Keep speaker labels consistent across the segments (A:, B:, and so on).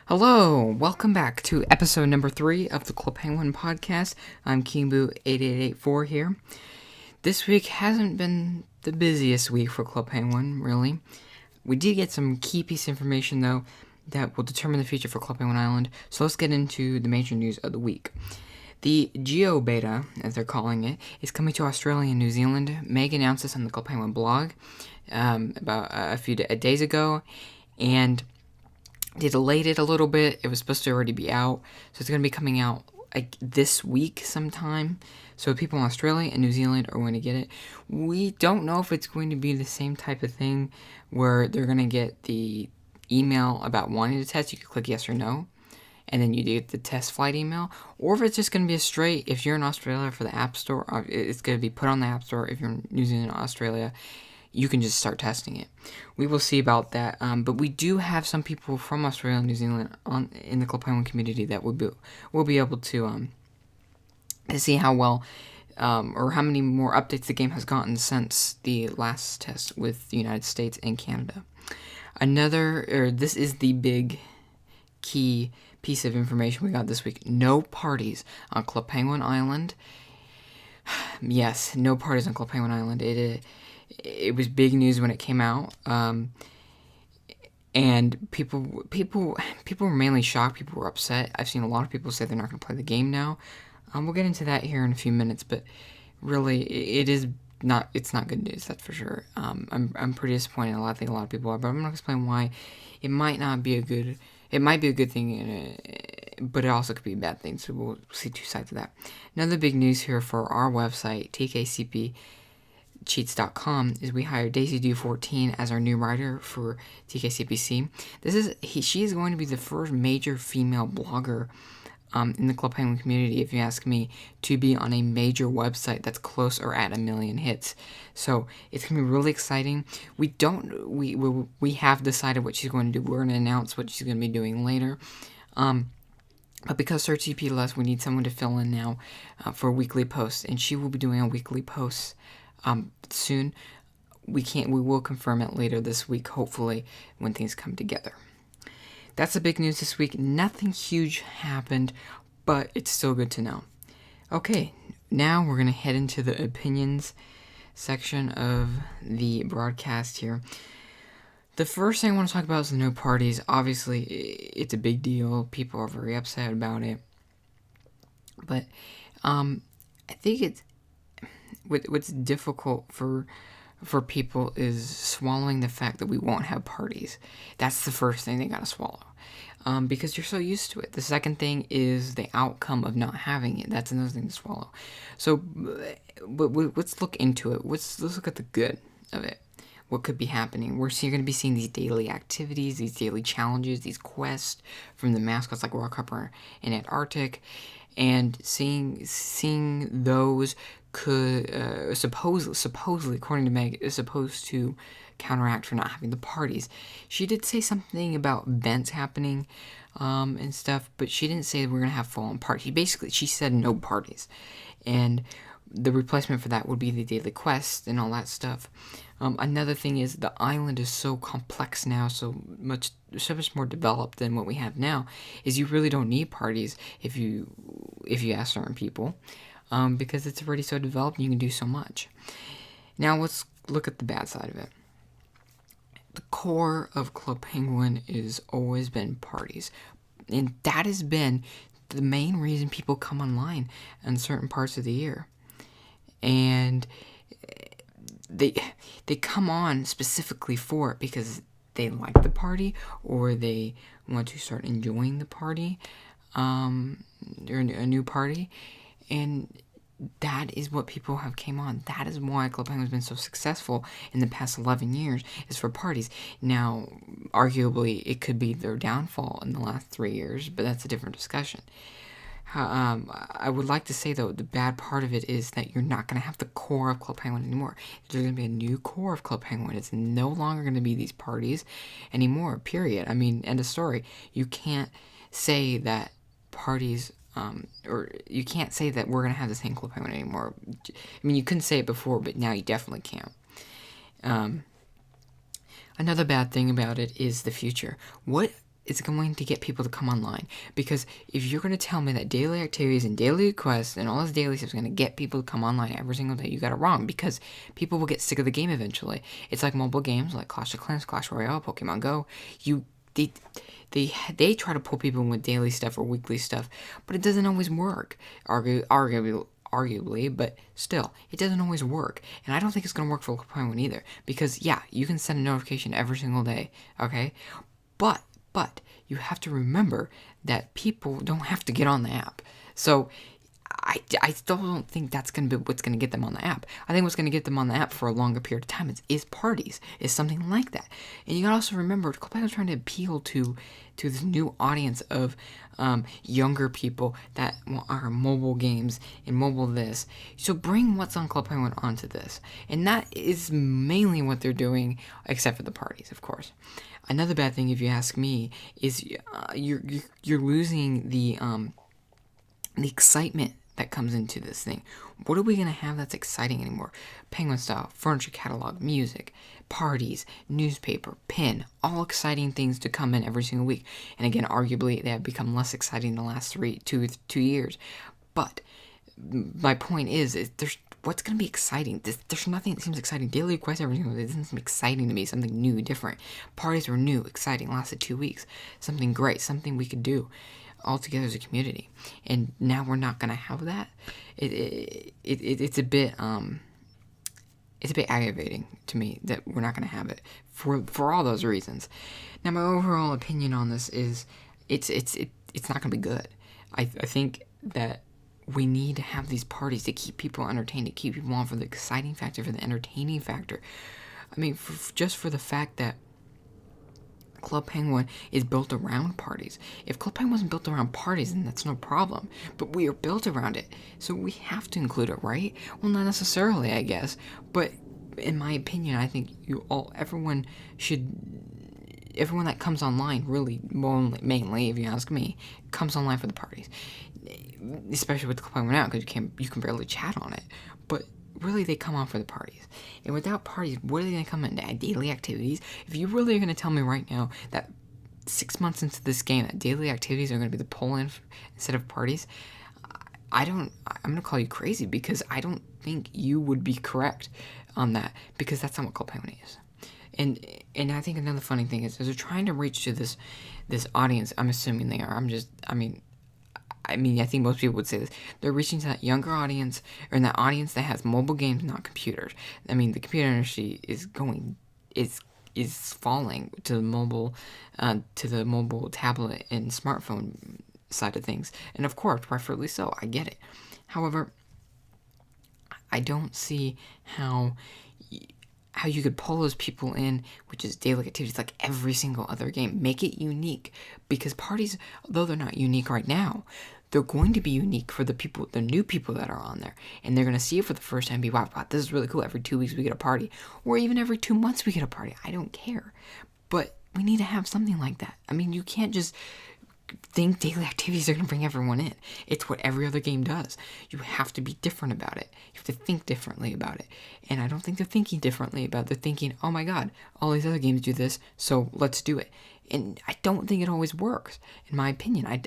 A: Hello, welcome back to episode number 3 of the Club Penguin podcast. I'm Kimbu8884 here. This week hasn't been the busiest week for Club Penguin, really. We did get some key piece of information, though, that will determine the future for Club Penguin Island, so let's get into the major news of the week. The Geo Beta, as they're calling it, is coming to Australia and New Zealand. Meg announced this on the Club Penguin blog about a few days ago, and they delayed it a little bit. It was supposed to already be out, so it's going to be coming out like this week sometime. So people in Australia and New Zealand are going to get it. We don't know if it's going to be the same type of thing where they're going to get the email about wanting to test. You can click yes or no, and then you get the test flight email. Or if it's just going to be a straight, if you're in Australia for the App Store, it's going to be put on the App Store. If you're in New Zealand or Australia, you can just start testing it. We will see about that. But we do have some people from Australia and New Zealand in the Club Penguin community that will be able to see how well or how many more updates the game has gotten since the last test with the United States and Canada. This is the big key piece of information we got this week. No parties on Club Penguin Island. Yes, no parties on Club Penguin Island. It was big news when it came out, and people were mainly shocked. People were upset. I've seen a lot of people say they're not going to play the game now. We'll get into that here in a few minutes, but really, it's not good news. That's for sure. I'm pretty disappointed. I think a lot of people are, but I'm not going to explain why. It might be a good thing, but it also could be a bad thing. So we'll see two sides of that. Another big news here for our website, TKCPcheats.com, is we hired Daisy Do 14 as our new writer for TKCPC. She is going to be the first major female blogger in the Club Penguin community, if you ask me, to be on a major website that's close or at 1 million hits. So it's gonna be really exciting. We have decided what she's going to do. We're gonna announce what she's gonna be doing later. But because Search GP left, we need someone to fill in now for weekly posts, and she will be doing a weekly post soon. We will confirm it later this week, hopefully, when things come together. That's the big news this week. Nothing huge happened, but it's still good to know. Okay, now we're going to head into the opinions section of the broadcast here. The first thing I want to talk about is the no parties. Obviously, it's a big deal. People are very upset about it. But I think what's difficult for people is swallowing the fact that we won't have parties. That's the first thing they gotta swallow, because you're so used to it. The second thing is the outcome of not having it. That's another thing to swallow. So, but let's look into it. Let's look at the good of it. What could be happening? You're going to be seeing these daily activities, these daily challenges, these quests from the mascots like Rockhopper and Antarctic, and seeing those could supposedly, according to Meg, is supposed to counteract for not having the parties. She did say something about events happening and stuff, but she didn't say we're gonna have full-on parties. She said no parties, and the replacement for that would be the daily quest and all that stuff. Another thing is the island is so complex now, so much more developed than what we have now, is you really don't need parties if you ask certain people, because it's already so developed and you can do so much. Now let's look at the bad side of it. The core of Club Penguin has always been parties, and that has been the main reason people come online in certain parts of the year. And they come on specifically for it because they like the party, or they want to start enjoying the party, or a new party, and that is what people have came on. That is why Club Penguin has been so successful in the past 11 years, is for parties. Now, arguably, it could be their downfall in the last 3 years, but that's a different discussion. I would like to say, though, the bad part of it is that you're not going to have the core of Club Penguin anymore. There's going to be a new core of Club Penguin. It's no longer going to be these parties anymore, period. I mean, end of story. You can't say that parties, or you can't say that we're going to have the same Club Penguin anymore. I mean, you couldn't say it before, but now you definitely can't. Another bad thing about it is the future. What it's going to get people to come online. Because if you're going to tell me that daily activities and daily quests and all this daily stuff is going to get people to come online every single day, you got it wrong. Because people will get sick of the game eventually. It's like mobile games like Clash of Clans, Clash Royale, Pokemon Go. They try to pull people in with daily stuff or weekly stuff, but it doesn't always work. Arguably, but still, it doesn't always work. And I don't think it's going to work for Club Penguin either. Because, yeah, you can send a notification every single day, okay? But you have to remember that people don't have to get on the app. So I still don't think that's going to be what's going to get them on the app. I think what's going to get them on the app for a longer period of time is parties, is something like that. And you got to also remember, Club Penguin's trying to appeal to this new audience of younger people that are mobile games and mobile this. So bring what's on Club Penguin onto this. And that is mainly what they're doing, except for the parties, of course. Another bad thing, if you ask me, is you're losing the excitement that comes into this thing. What are we going to have that's exciting anymore? Penguin style, furniture catalog, music, parties, newspaper, pin, all exciting things to come in every single week. And again, arguably, they have become less exciting in the last 2 years. But my point is there's what's going to be exciting? There's nothing that seems exciting. Daily requests every single day doesn't seem exciting to me. Something new, different. Parties were new, exciting, lasted 2 weeks. Something great, something we could do all together as a community. And now we're not going to have that. It's a bit aggravating to me that we're not going to have it for all those reasons. Now, my overall opinion on this is it's not going to be good. I think that we need to have these parties to keep people entertained, to keep people on for the exciting factor, for the entertaining factor. I mean, just for the fact that Club Penguin is built around parties. If Club Penguin wasn't built around parties, then that's no problem. But we are built around it, so we have to include it, right? Well, not necessarily, I guess. But in my opinion, I think everyone that comes online, really, mainly, if you ask me, comes online for the parties. Especially with the Club Penguin out, because you can barely chat on it. But really, they come on for the parties. And without parties, what are they going to come in? Daily activities? If you really are going to tell me right now that 6 months into this game, that daily activities are going to be the pull-in instead of parties, I'm going to call you crazy, because I don't think you would be correct on that, because that's not what Club Penguin is. And I think another funny thing is they're trying to reach to this audience. I'm assuming they are. I think most people would say this. They're reaching to that younger audience, or that audience that has mobile games, not computers. I mean, the computer industry is falling to the mobile tablet and smartphone side of things. And of course, rightfully so. I get it. However, I don't see how you could pull those people in, which is daily activities like every single other game. Make it unique, because parties, though they're not unique right now, they're going to be unique for the new people that are on there. And they're going to see it for the first time and be, wow, this is really cool. Every 2 weeks we get a party. Or even every 2 months we get a party. I don't care. But we need to have something like that. I mean, you can't just think daily activities are going to bring everyone in. It's what every other game does. You have to be different about it. You have to think differently about it. And I don't think they're thinking differently about it. They're thinking, oh my god, all these other games do this, so let's do it. And I don't think it always works, in my opinion. I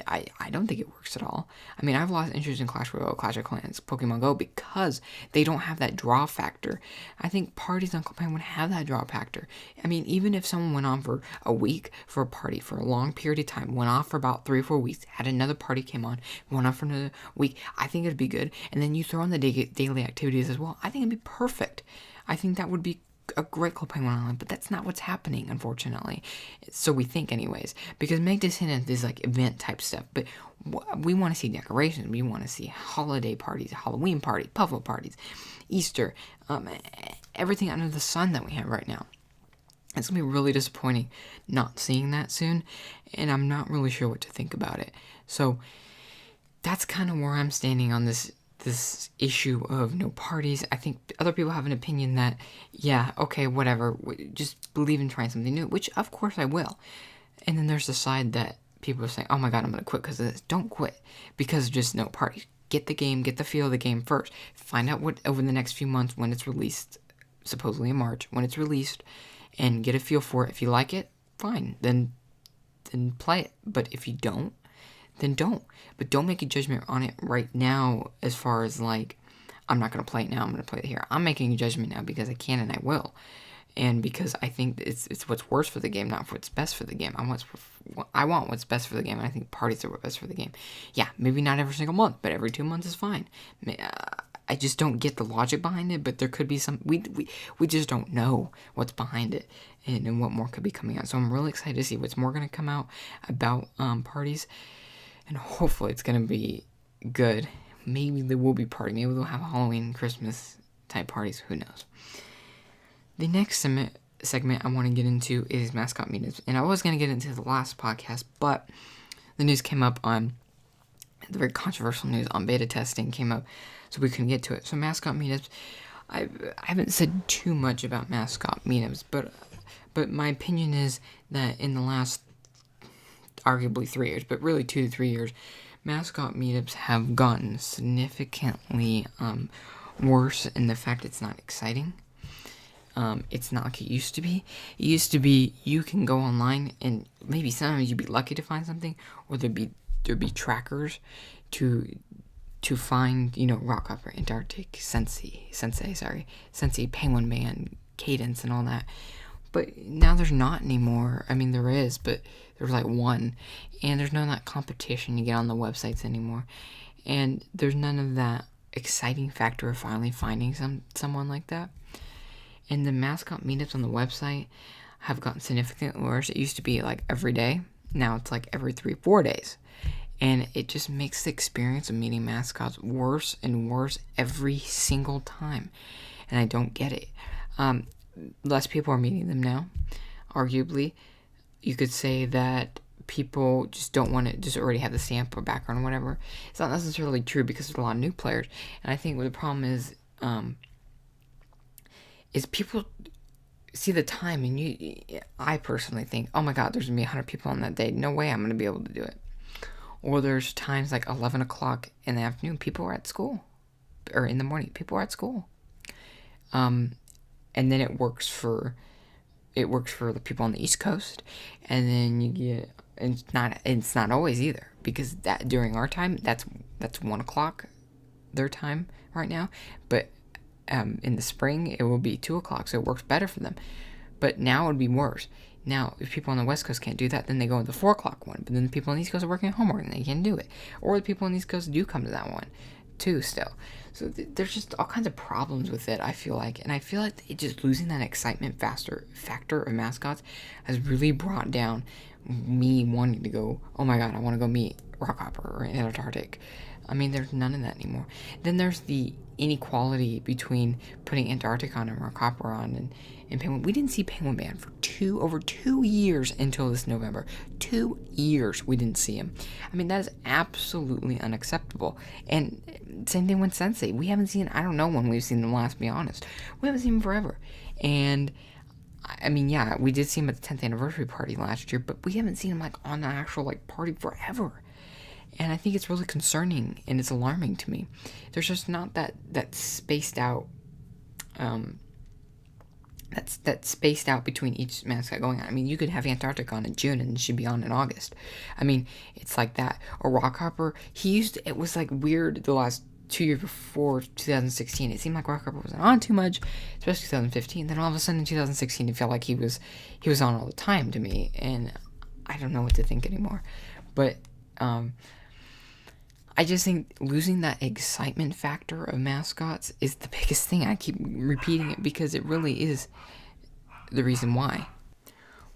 A: don't think it works at all. I mean, I've lost interest in Clash Royale, Clash of Clans, Pokemon Go, because they don't have that draw factor. I think parties on Club Penguin would have that draw factor. I mean, even if someone went on for a week for a party, for a long period of time, went off for about 3 or 4 weeks, had another party, came on, went on for another week, I think it'd be good. And then you throw in the daily activities as well. I think it'd be perfect. I think that would be a great Club Penguin Island, but that's not what's happening, unfortunately. So we think, anyways, because Meg does hint at this like event type stuff, but we want to see decorations. We want to see holiday parties, Halloween parties, puffle parties, Easter, everything under the sun that we have right now. It's gonna be really disappointing not seeing that soon, and I'm not really sure what to think about it. So that's kind of where I'm standing on this issue of no parties. I think other people have an opinion that, yeah, okay, whatever, just believe in trying something new, which of course I will. And then there's the side that people are saying, oh my god, I'm going to quit because of this. Don't quit because of just no parties. Get the game, get the feel of the game first. Find out what over the next few months when it's released, supposedly in March, when it's released, and get a feel for it. If you like it, fine. Then then play it. But if you don't, then don't. But don't make a judgment on it right now as far as like, I'm not going to play it now, I'm going to play it here. I'm making a judgment now because I can and I will. And because I think it's what's worse for the game, not what's best for the game. I want what's best for the game, and I think parties are what's best for the game. Yeah, maybe not every single month, but every 2 months is fine. I just don't get the logic behind it, but there could be some... We just don't know what's behind it and what more could be coming out. So I'm really excited to see what's more going to come out about parties, and hopefully it's going to be good. Maybe there will be party. Maybe they'll have Halloween, Christmas type parties. Who knows? The next segment I want to get into is mascot meetups. And I was going to get into the last podcast, but the news came up on, the very controversial news on beta testing came up, so we couldn't get to it. So mascot meetups, I haven't said too much about mascot meetups, but my opinion is that in the last, arguably 3 years, but really 2 to 3 years, mascot meetups have gotten significantly worse in the fact it's not exciting. It's not like it used to be. It used to be you can go online and maybe sometimes you'd be lucky to find something, or there'd be trackers to find, Rockhopper, Antarctic, Sensei, Penguin Man, Cadence, and all that. But now there's not anymore. I mean, there is, but there's like one, and there's none of that competition you get on the websites anymore, and there's none of that exciting factor of finally finding someone like that. And the mascot meetups on the website have gotten significantly worse. It used to be like every day. Now it's like every 3-4 days. And it just makes the experience of meeting mascots worse and worse every single time. And I don't get it. Less people are meeting them now. Arguably, you could say that people just don't want to just already have the stamp or background or whatever. It's not necessarily true because there's a lot of new players. And I think what the problem is people see the time, and I personally think, oh my god, there's going to be 100 people on that day. No way I'm going to be able to do it. Or there's times like 11 o'clock in the afternoon, people are at school. Or in the morning, people are at school. And then it works for the people on the East Coast. And then you get, and it's not always either. Because that during our time, that's 1 o'clock their time right now. But in the spring, it will be 2 o'clock, so it works better for them. But now it would be worse. Now, if people on the West Coast can't do that, then they go to the 4 o'clock one. But then the people on the East Coast are working at homework, and they can't do it. Or the people on the East Coast do come to that one, too, still. So there's just all kinds of problems with it, I feel like. And I feel like just losing that excitement factor of mascots has really brought down me wanting to go, oh my god, I want to go meet Rockhopper or Antarctic. I mean, there's none of that anymore. Then there's the inequality between putting Antarctic on and Rockhopper on and Penguin. We didn't see Penguin Man for over 2 years until this November. 2 years we didn't see him. I mean, that is absolutely unacceptable. And same thing with Sensei. We haven't seen, I don't know when we've seen them last, to be honest. We haven't seen him forever. And I mean, yeah, we did see him at the 10th anniversary party last year, but we haven't seen him like on an actual like party forever. And I think it's really concerning and it's alarming to me. There's just not that spaced out, that's spaced out between each mascot going on. I mean, you could have Antarctic on in June and it should be on in August. I mean, it's like that. Or Rockhopper, it was like weird the last 2 years before 2016. It seemed like Rockhopper wasn't on too much, especially 2015. Then all of a sudden in 2016, it felt like he was on all the time to me, and I don't know what to think anymore. But I just think losing that excitement factor of mascots is the biggest thing. I keep repeating it because it really is the reason why.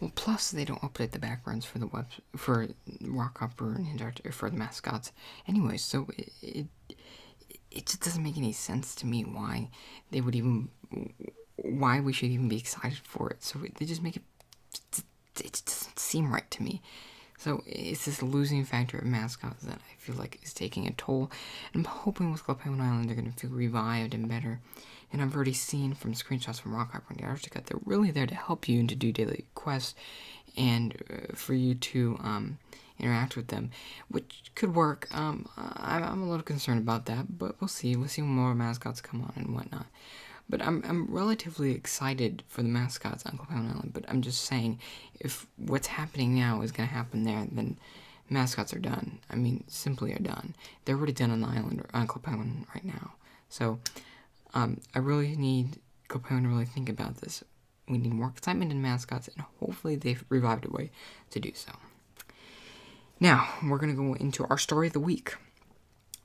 A: Well, plus they don't update the backgrounds for Rockhopper and Antarctica for the mascots anyway. So it just doesn't make any sense to me why we should even be excited for it. So they just make it just doesn't seem right to me. So it's this losing factor of mascots that I feel like is taking a toll. And I'm hoping with Club Penguin Island they're going to feel revived and better. And I've already seen from screenshots from Rockhopper and Antarctica that they're really there to help you and to do daily quests and for you to interact with them, which could work. I'm a little concerned about that, but we'll see. We'll see when more mascots come on and whatnot. But I'm relatively excited for the mascots on Club Penguin Island. But I'm just saying, if what's happening now is going to happen there, then mascots are done. I mean, simply are done. They're already done on the island, or on Club Penguin right now. So I really need Club Penguin to really think about this. We need more excitement in mascots, and hopefully they've revived a way to do so. Now, we're going to go into our story of the week.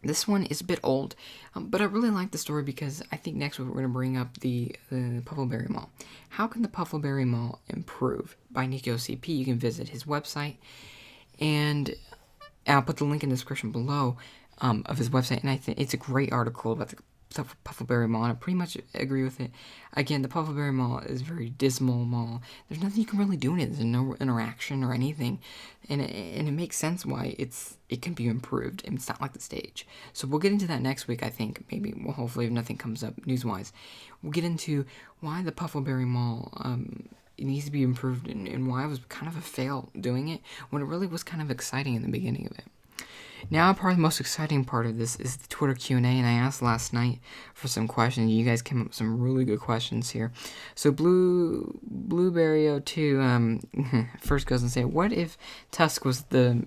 A: This one is a bit old, but I really like the story because I think next week we're going to bring up the Puffleberry Mall. How can the Puffleberry Mall improve? By Nico CP. You can visit his website, and I'll put the link in the description below of his website, and I think it's a great article about the Puffleberry Mall, and I pretty much agree with it. Again, the Puffleberry Mall is a very dismal mall. There's nothing you can really do in it. There's no interaction or anything, and it makes sense why it can be improved. And it's not like the stage. So we'll get into that next week. I think maybe hopefully if nothing comes up news-wise, we'll get into why the Puffleberry Mall it needs to be improved and why it was kind of a fail doing it when it really was kind of exciting in the beginning of it. Now, probably the most exciting part of this is the Twitter Q&A, and I asked last night for some questions. You guys came up with some really good questions here. So Blueberry02 first goes and say, what if Tusk was the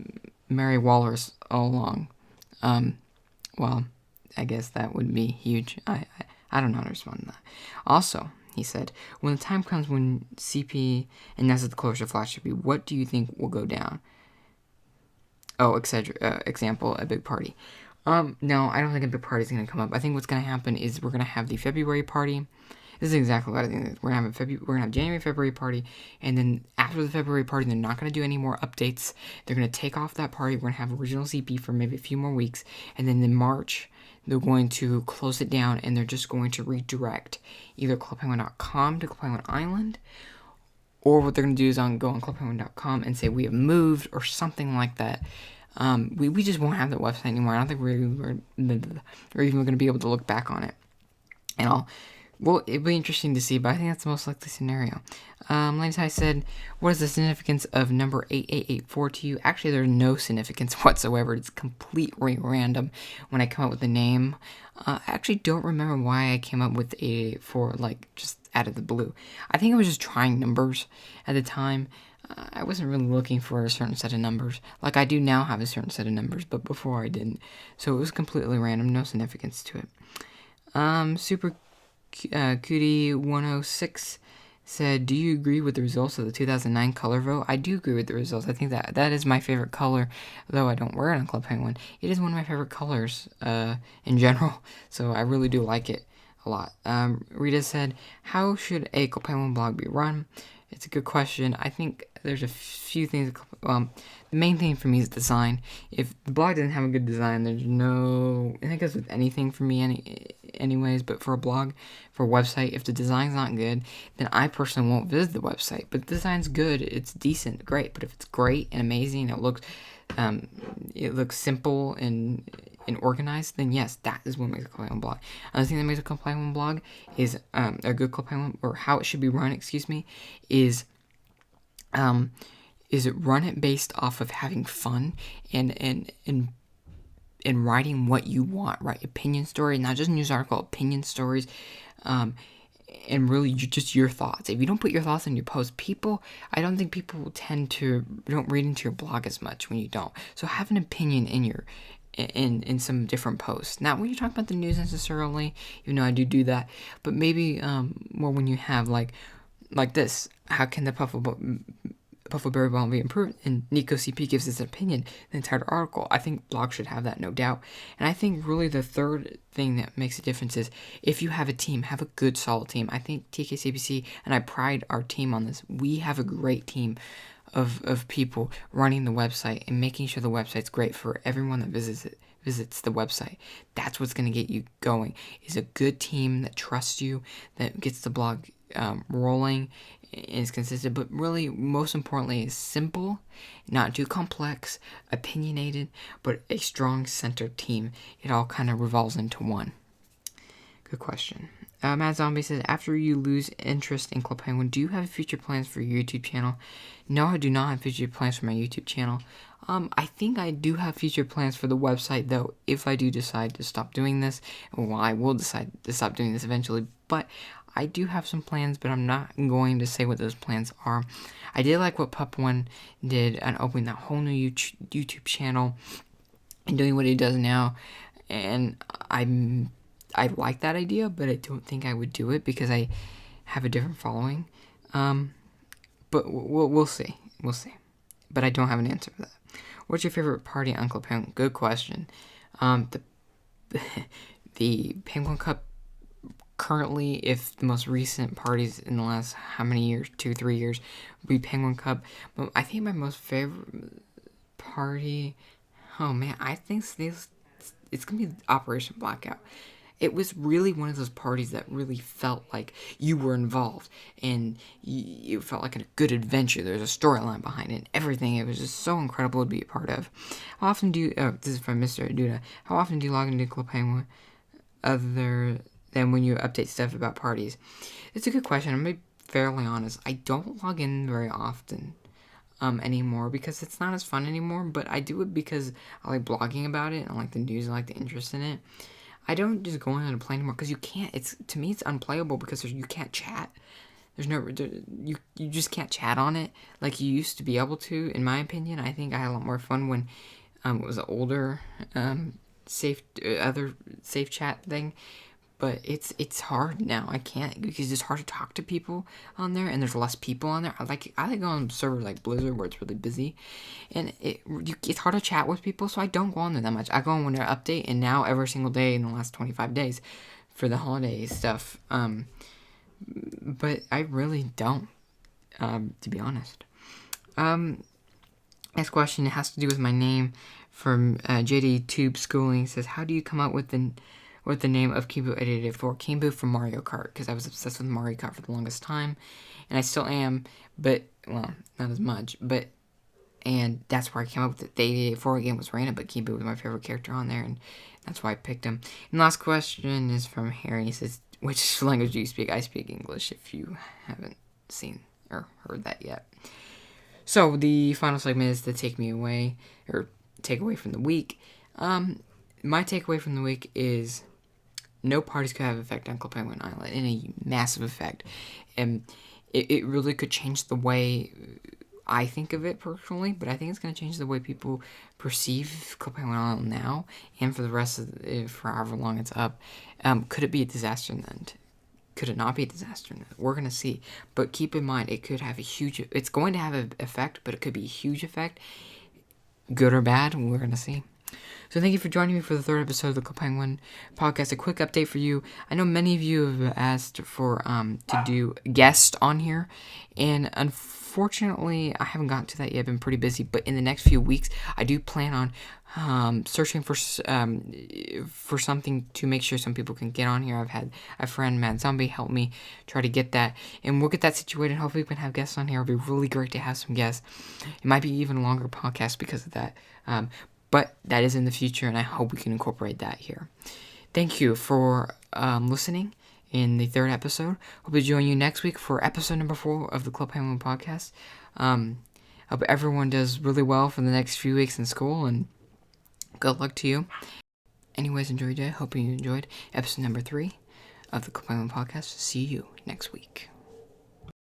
A: Mary Walrus all along? Well, I guess that would be huge. I don't know how to respond to that. Also, he said, when the time comes when CP and Nessa the Closer Flash should be, what do you think will go down? Oh, example, a big party. No, I don't think a big party is going to come up. I think what's going to happen is we're going to have the February party. This is exactly what I think. We're going to have January, February party, and then after the February party, they're not going to do any more updates. They're going to take off that party. We're going to have original CP for maybe a few more weeks, and then in March, they're going to close it down, and they're just going to redirect either clubpenguin.com to Club Penguin Island, or what they're going to do is go on clubpenguin.com and say we have moved or something like that. We just won't have that website anymore. I don't think we're even going to be able to look back on it. And it'll be interesting to see, but I think that's the most likely scenario. Ladies, I said, what is the significance of number 8884 to you? Actually, there's no significance whatsoever. It's completely random when I come up with the name. I actually don't remember why I came up with 8884, just out of the blue. I think I was just trying numbers at the time. I wasn't really looking for a certain set of numbers. Like I do now have a certain set of numbers, but before I didn't. So it was completely random, no significance to it. Super Cootie 106 said, do you agree with the results of the 2009 color vote? I do agree with the results. I think that is my favorite color, though I don't wear it on Club Penguin. It is one of my favorite colors in general, so I really do like it a lot. Rita said, how should a Club Penguin blog be run? It's a good question. I think there's a few things. The main thing for me is design. If the blog doesn't have a good design, there's no... I think that's with anything for me anyways, but for a blog, for a website, if the design's not good, then I personally won't visit the website. But if the design's good, it's decent, great. But if it's great and amazing, it looks simple and organized, then yes, that is what makes a Club Penguin blog. Another thing that makes a Club Penguin blog is a good Club Penguin, or how it should be run, is run it based off of having fun and writing what you want, right? Opinion stories, not just news article, opinion stories, and really just your thoughts. If you don't put your thoughts in your post, I don't think people don't read into your blog as much when you don't. So have an opinion in some different posts. Not when you talk about the news necessarily, even though I do that, but maybe more when you have like this. How can the Puffleberry Ball be improved? And Nico CP gives his opinion in the entire article. I think blogs should have that, no doubt. And I think really the third thing that makes a difference is if you have a team, have a good, solid team. I think TKCBC, and I pride our team on this, we have a great team of people running the website and making sure the website's great for everyone that visits the website. That's what's going to get you going, is a good team that trusts you, that gets the blog rolling, is consistent, but really, most importantly, is simple, not too complex, opinionated, but a strong center team. It all kind of revolves into one. Good question. Matt Zombie says, after you lose interest in Club Penguin, do you have future plans for your YouTube channel? No, I do not have future plans for my YouTube channel. I think I do have future plans for the website, though, if I do decide to stop doing this. Well, I will decide to stop doing this eventually, but I do have some plans, but I'm not going to say what those plans are. I did like what Pup1 did and opening that whole new YouTube channel and doing what he does now, and I like that idea, but I don't think I would do it because I have a different following. But we'll see. We'll see. But I don't have an answer for that. What's your favorite party on Club Penguin? Good question. The Penguin Cup currently, if the most recent parties in the last how many years, 2-3 years, would be Penguin Cup. But I think my most favorite party, oh man, I think it's gonna be Operation Blackout. It was really one of those parties that really felt like you were involved, and you felt like a good adventure. There's a storyline behind it, and everything. It was just so incredible to be a part of. How often do you, this is from Mr. Duda, how often do you log into Club Penguin other than when you update stuff about parties? It's a good question. I'm going to be fairly honest. I don't log in very often anymore because it's not as fun anymore, but I do it because I like blogging about it. I like the news. I like the interest in it. I don't just go on and play anymore because you can't. To me, it's unplayable because you can't chat. You just can't chat on it like you used to be able to. In my opinion, I think I had a lot more fun when it was an older safe chat thing. But it's hard now. I can't because it's hard to talk to people on there, and there's less people on there. I like going on servers like Blizzard where it's really busy, and it's hard to chat with people. So I don't go on there that much. I go on when they're update, and now every single day in the last 25 days for the holiday stuff. But I really don't, to be honest. Next question, it has to do with my name from JD Tube Schooling. It says, how do you come up with the name of Kimbo 884? Kimbo from Mario Kart, because I was obsessed with Mario Kart for the longest time, and I still am, but, well, not as much, and that's where I came up with it. The 884 game was random, but Kimbo was my favorite character on there, and that's why I picked him. And last question is from Harry. He says, which language do you speak? I speak English, if you haven't seen or heard that yet. So, the final segment is the takeaway from the week. My takeaway from the week is no parties could have an effect on Club Penguin Island, and a massive effect. And it really could change the way I think of it personally, but I think it's going to change the way people perceive Club Penguin Island now and for the rest of for however long it's up. Could it be a disaster then? Could it not be a disaster? We're going to see. But keep in mind, it could have it's going to have an effect, but it could be a huge effect. Good or bad, we're going to see. So thank you for joining me for the third episode of the Club Penguin podcast. A quick update for you. I know many of you have asked for to do guests on here, and unfortunately, I haven't gotten to that yet. I've been pretty busy, but in the next few weeks, I do plan on searching for something to make sure some people can get on here. I've had a friend, Matt Zombie, help me try to get that, and we'll get that situated. Hopefully, we can have guests on here. It'll be really great to have some guests. It might be even a longer podcast because of that. But that is in the future, and I hope we can incorporate that here. Thank you for listening in the third episode. Hope to join you next week for episode number 4 of the Club Penguin podcast. Hope everyone does really well for the next few weeks in school, and good luck to you. Anyways, enjoy your day. Hope you enjoyed episode number 3 of the Club Penguin podcast. See you next week.